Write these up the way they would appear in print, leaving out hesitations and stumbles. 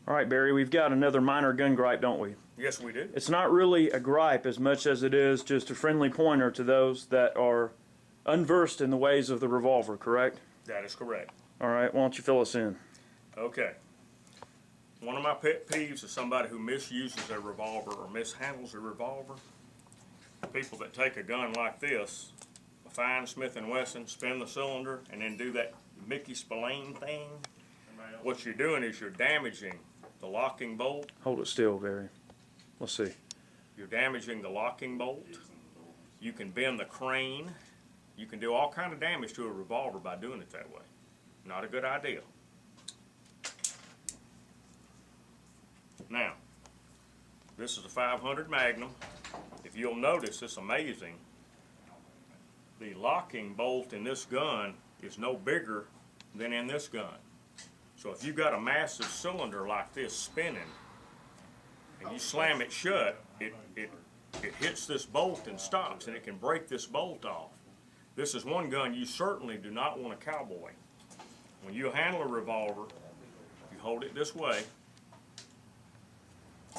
All right, Barry, we've got another minor gun gripe, don't we? Yes, we do. It's not really a gripe as much as it is just a friendly pointer to those that are unversed in the ways of the revolver, correct? That is correct. All right, why don't you fill us in? Okay. One of my pet peeves is somebody who misuses a revolver or mishandles a revolver. People that take a gun like this, a fine Smith & Wesson, spin the cylinder, and then do that Mickey Spillane thing. What you're doing is you're damaging the locking bolt. Hold it still, Barry. Let's see. You're damaging the locking bolt. You can bend the crane. You can do all kind of damage to a revolver by doing it that way. Not a good idea. Now, this is a 500 Magnum. If you'll notice, it's amazing. The locking bolt in this gun is no bigger than in this gun. So if you've got a massive cylinder like this spinning, and you slam it shut, it hits this bolt and stops, and it can break this bolt off. This is one gun you certainly do not want to cowboy. When you handle a revolver, you hold it this way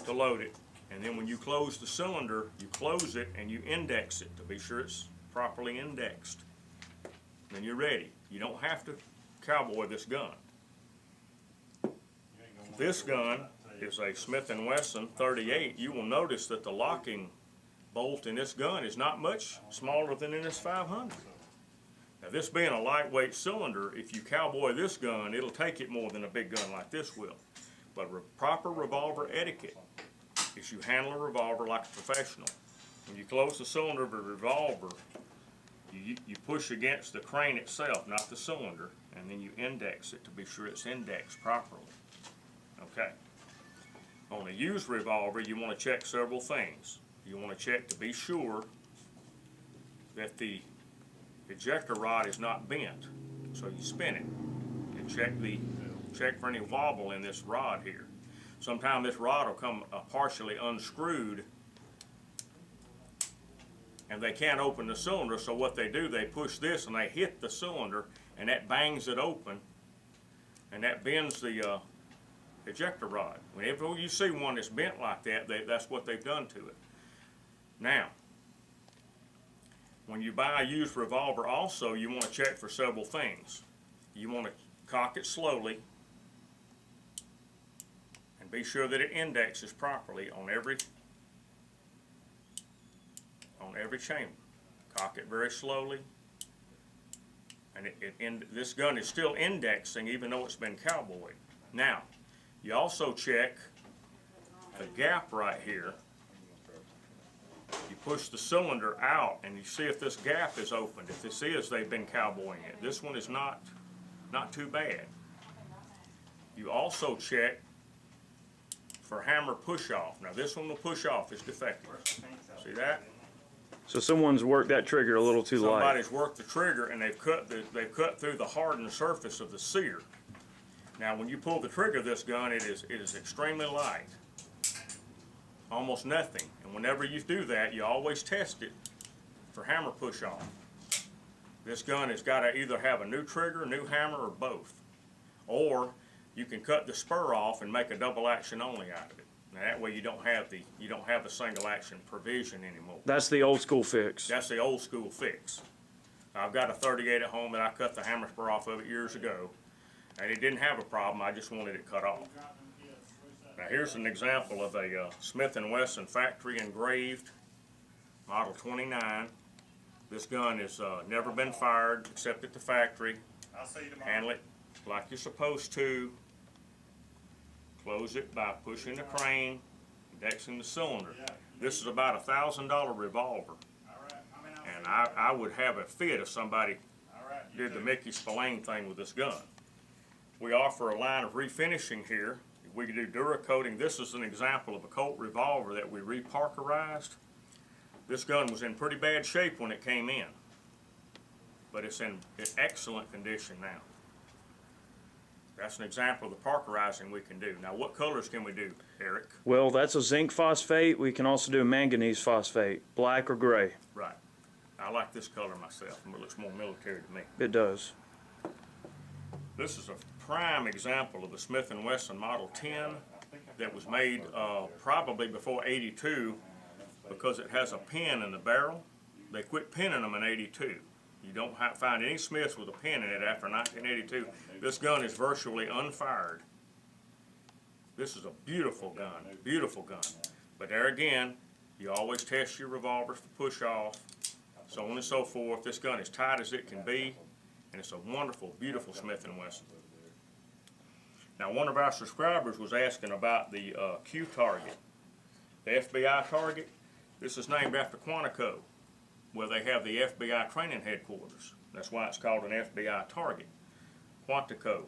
to load it, and then when you close the cylinder, you close it and you index it to be sure it's properly indexed. Then you're ready. You don't have to cowboy this gun. This gun is a Smith & Wesson 38. You will notice that the locking bolt in this gun is not much smaller than in this 500. Now, this being a lightweight cylinder, if you cowboy this gun, it'll take it more than a big gun like this will. But proper revolver etiquette is you handle a revolver like a professional. When you close the cylinder of a revolver, you push against the crane itself, not the cylinder, and then you index it to be sure it's indexed properly. Okay. On a used revolver, you want to check several things. You want to check to be sure that the ejector rod is not bent. So you spin it and check for any wobble in this rod here. Sometimes this rod will come partially unscrewed and they can't open the cylinder, so what they do, they push this and they hit the cylinder and that bangs it open and that bends the ejector rod. Whenever you see one that's bent like that, that's what they've done to it. Now, when you buy a used revolver also, you want to check for several things. You want to cock it slowly and be sure that it indexes properly on every chamber. Cock it very slowly, and this gun is still indexing even though it's been cowboyed. Now, you also check the gap right here. You push the cylinder out and you see if this gap is opened. If this is, they've been cowboying it. This one is not too bad. You also check for hammer push off. Now this one will push off, it's defective. See that? So someone's worked that trigger a little too light. Somebody's worked the trigger and they've cut through the hardened surface of the sear. Now when you pull the trigger of this gun, it is extremely light. Almost nothing. And whenever you do that, you always test it for hammer push off. This gun has got to either have a new trigger, new hammer, or both. Or you can cut the spur off and make a double action only out of it. Now that way you don't have the single action provision anymore. That's the old school fix. That's the old school fix. I've got a 38 at home and I cut the hammer spur off of it years ago. And it didn't have a problem, I just wanted it cut off. Now here's an example of a Smith & Wesson factory engraved model 29. This gun has never been fired except at the factory. I'll see you tomorrow. Handle it like you're supposed to. Close it by pushing the crane, indexing the cylinder. This is about a $1,000 revolver. And I would have a fit if somebody did the Mickey Spillane thing with this gun. We offer a line of refinishing here. We do Duracoating. This is an example of a Colt revolver that we reparkerized. This gun was in pretty bad shape when it came in, but it's in excellent condition now. That's an example of the parkerizing we can do. Now, what colors can we do, Eric? Well, that's a zinc phosphate. We can also do a manganese phosphate, black or gray. Right. I like this color myself. It looks more military to me. It does. This is a prime example of a Smith & Wesson Model 10. that was made probably before 82 because it has a pin in the barrel. They quit pinning them in 82. You don't find any Smiths with a pin in it after 1982. This gun is virtually unfired. This is a beautiful gun. But there again, you always test your revolvers for push off, so on and so forth. This gun is tight as it can be, and it's a wonderful, beautiful Smith & Wesson. Now, one of our subscribers was asking about the Q target, the FBI target. This is named after Quantico, where they have the FBI training headquarters. That's why it's called an FBI target, Quantico.